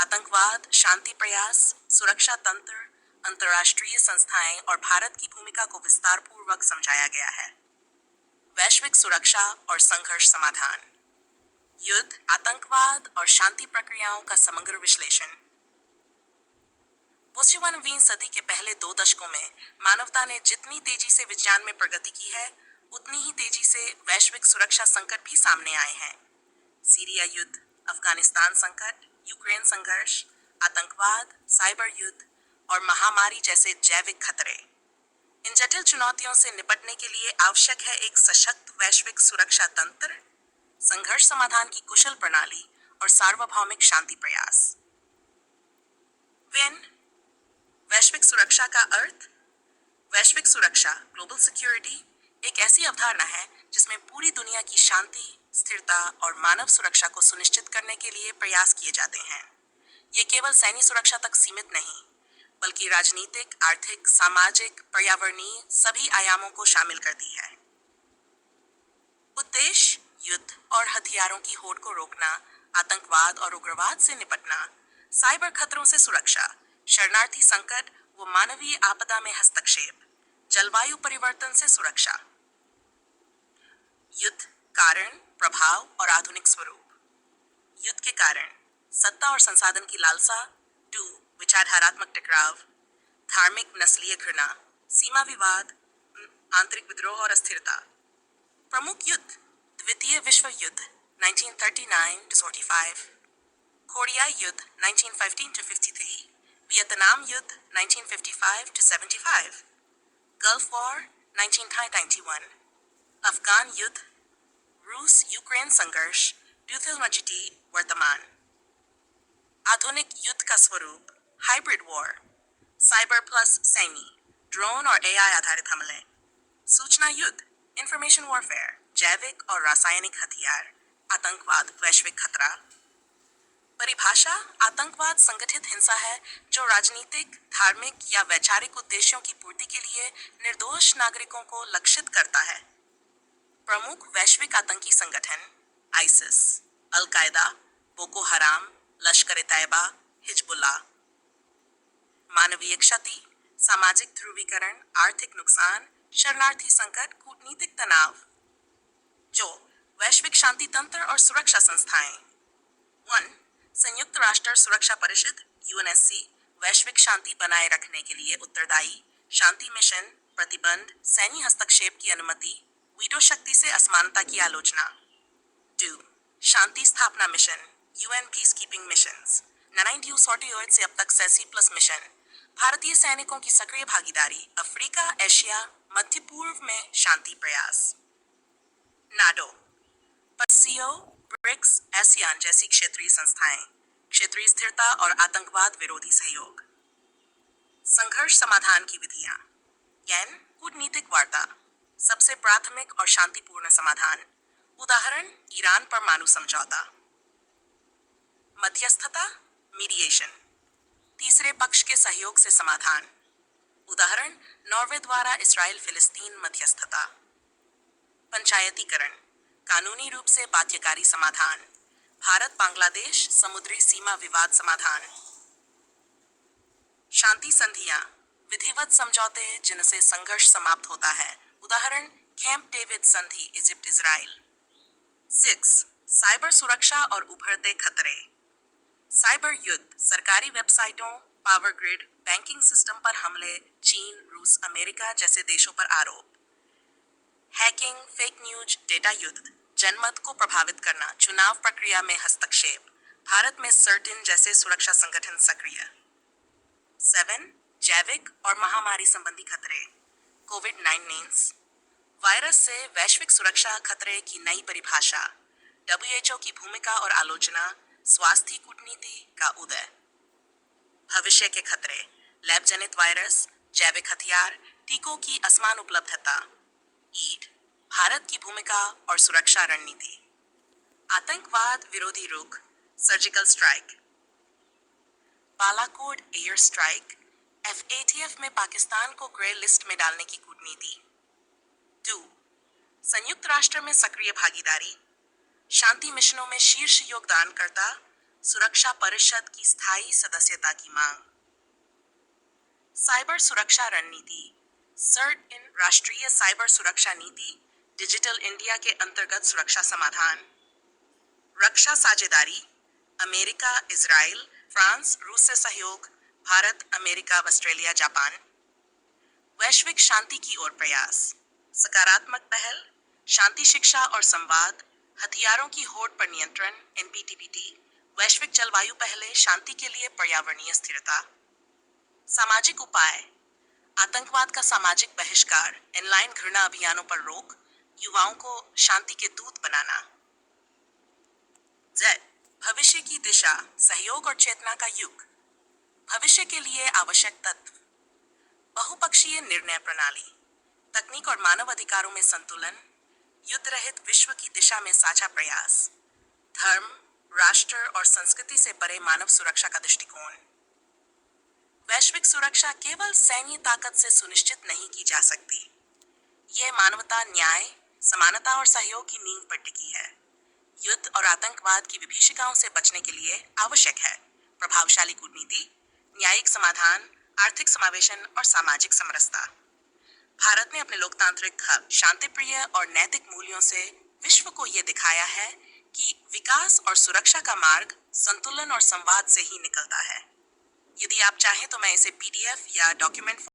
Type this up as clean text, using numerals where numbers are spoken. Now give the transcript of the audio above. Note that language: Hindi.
आतंकवाद, शांति प्रयास, सुरक्षा तंत्र, अंतर्राष्ट्रीय संस्थाएं और भारत की भूमिका को विस्तार पूर्वक समझाया गया है। वैश्विक सुरक्षा और संघर्ष समाधान, युद्ध, आतंकवाद और शांति प्रक्रियाओं का समग्र विश्लेषण। 21वीं सदी के पहले 2 दशकों में मानवता ने जितनी तेजी से विज्ञान में प्रगति की है, उतनी ही तेजी से वैश्विक सुरक्षा संकट भी सामने आए हैं। सीरिया युद्ध, अफगानिस्तान संकट, यूक्रेन संघर्ष, आतंकवाद, साइबर युद्ध और महामारी जैसे जैविक खतरे। इन जटिल चुनौतियों से निपटने के लिए आवश्यक है एक सशक्त वैश्विक सुरक्षा तंत्र, संघर्ष समाधान की कुशल प्रणाली और सार्वभौमिक शांति प्रयास। वैश्विक सुरक्षा का अर्थ। वैश्विक सुरक्षा, ग्लोबल सिक्योरिटी, एक ऐसी अवधारणा है जिसमें पूरी दुनिया की शांति, स्थिरता और मानव सुरक्षा को सुनिश्चित करने के लिए प्रयास किए जाते हैं। ये केवल सैन्य सुरक्षा तक सीमित नहीं, बल्कि राजनीतिक, आर्थिक, सामाजिक, पर्यावरणीय सभी आयामों को शामिल करती है। उद्देश्य: युद्ध और हथियारों की होड़ को रोकना, आतंकवाद और उग्रवाद से निपटना, साइबर खतरों से सुरक्षा, शरणार्थी संकट व मानवीय आपदा में हस्तक्षेप, जलवायु परिवर्तन से सुरक्षा। युद्ध, कारण, प्रभाव और आधुनिक स्वरूप। युद्ध के कारण: सत्ता और संसाधन की लालसा, 2 विचारधारात्मक टकराव, धार्मिक नस्लीय घृणा, सीमा विवाद, आंतरिक विद्रोह और अस्थिरता। प्रमुख युद्ध: द्वितीय विश्व युद्ध 1939-45, कोरियाई युद्ध 1915-53, वियतनाम युद्ध 1955-75, गल्फ वॉर 1991, अफगान युद्ध, रूस यूक्रेन संघर्ष 2020 वर्तमान। आधुनिक युद्ध का स्वरूप: हाइब्रिड वॉर, साइबर प्लस सैन्य, ड्रोन और एआई आधारित हमले। सूचना युद्ध, इंफॉर्मेशन वॉरफेयर, जैविक और रासायनिक हथियार, आतंकवाद, वैश्विक खतरा। परिभाषा: आतंकवाद संगठित हिंसा है जो राजनीतिक, धार्मिक या वैचारिक उद्देश्यों की पूर्ति के लिए निर्दोष नागरिकों को लक्षित करता है। प्रमुख वैश्विक आतंकी संगठन: आइसिस, अल कायदा, बोको हराम, लश्कर ए तैयबा, हिजबुल्लाह। मानवीय क्षति: सामाजिक ध्रुवीकरण, आर्थिक नुकसान, शरणार्थी संकट, कूटनीतिक तनाव। जो वैश्विक शांति तंत्र और सुरक्षा संस्थाएं। 1 संयुक्त राष्ट्र सुरक्षा परिषद यूएनएससी वैश्विक शांति बनाए रखने के लिए उत्तरदायी, शांति मिशन, प्रतिबंध, सैन्य हस्तक्षेप की अनुमति, वीटो शक्ति से असमानता की आलोचना। 2 शांति स्थापना mission UN peace keeping missions 1948 से अब तक 80+ मिशन, भारतीय सैनिकों की सक्रिय भागीदारी, अफ्रीका, एशिया, मध्य पूर्व में शांति प्रयास। नाटो, पसीओ, ब्रिक्स, एसियान जैसी क्षेत्रीय संस्थाएं, क्षेत्रीय स्थिरता और आतंकवाद विरोधी सहयोग। संघर्ष समाधान की विधियां: कूटनीतिक वार्ता, सबसे प्राथमिक और शांतिपूर्ण समाधान। उदाहरण: ईरान परमाणु समझौता। मध्यस्थता, मीडिएशन, तीसरे पक्ष के सहयोग से समाधान। उदाहरण: नॉर्वे द्वारा इस्राएल फिलिस्तीन मध्यस्थता। पंचायतीकरण, कानूनी रूप से बाध्यकारी समाधान। भारत बांग्लादेश समुद्री सीमा विवाद समाधान। शांति संधियां, विधिवत समझौते जिनसे संघर्ष समाप्त होता है। उदाहरण: कैंप डेविड संधि, इजिप्ट इजराइल। 6 साइबर सुरक्षा और उभरते खतरे। साइबर युद्ध, सरकारी वेबसाइटों, पावर ग्रिड, बैंकिंग सिस्टम पर हमले, चीन, रूस, अमेरिका जैसे देशों पर आरोप। हैकिंग, फेक न्यूज, डेटा युद्ध, जनमत को प्रभावित करना, चुनाव प्रक्रिया में हस्तक्षेप, भारत में सर्टिन जैसे सुरक्षा संगठन सक्रिय। 7 जैविक और महामारी संबंधी खतरे। कोविड-19 वायरस से वैश्विक सुरक्षा खतरे की नई परिभाषा, डब्ल्यूएचओ की भूमिका और आलोचना, स्वास्थ्य कूटनीति का उदय। भविष्य के खतरे, लैब जनित वायरस, जैविक हथियार, टीकों की असमान उपलब्धता। ईड, भारत की भूमिका और सुरक्षा रणनीति। आतंकवाद विरोधी रुख, surgical strike. Balakot air strike, FATF में पाकिस्तान को ग्रे लिस्ट में डालने की कूटनीति। 2 संयुक्त राष्ट्र में सक्रिय भागीदारी, शांति मिशनों में शीर्ष योगदानकर्ता, सुरक्षा परिषद की स्थायी सदस्यता की मांग। साइबर सुरक्षा रणनीति। सर्ट इन राष्ट्रीय साइबर सुरक्षा नीति डिजिटल इंडिया के अंतर्गत सुरक्षा समाधान। रक्षा साझेदारी। अमेरिका, इजराइल, फ्रांस, रूस से सहयोग। Bharat, America, Australia, Japan. वैश्विक शांति की ओर प्रयास। सकारात्मक पहल। शांति शिक्षा और संवाद। हथियारों की होड़ पर नियंत्रण एनपीटीपीटी। वैश्विक जलवायु पहले शांति के लिए पर्यावरणीय स्थिरता। सामाजिक उपाय। आतंकवाद का सामाजिक बहिष्कार, ऑनलाइन घृणा अभियानों पर रोक, युवाओं को शांति के दूत बनाना। Z, भविष्य की दिशा, सहयोग और चेतना का युग। भविष्य के लिए आवश्यक तत्व। बहुपक्षीय निर्णय प्रणाली, तकनीक और मानव अधिकारों में संतुलन, युद्ध रहित विश्व की दिशा में साझा प्रयास, धर्म, राष्ट्र और संस्कृति से परे मानव सुरक्षा का दृष्टिकोण। वैश्विक सुरक्षा केवल सैन्य ताकत से सुनिश्चित नहीं की जा सकती। यह मानवता, न्याय, समानता और सहयोग की नींव पर टिकी है। युद्ध और आतंकवाद की विभीषिकाओं से बचने के लिए आवश्यक है प्रभावशाली कूटनीति, न्यायिक समाधान, आर्थिक समावेशन और सामाजिक समरसता। भारत ने अपने लोकतांत्रिक हक, शांतिप्रिय और नैतिक मूल्यों से विश्व को यह दिखाया है कि विकास और सुरक्षा का मार्ग संतुलन और संवाद से ही निकलता है। यदि आप चाहें तो मैं इसे PDF या डॉक्यूमेंट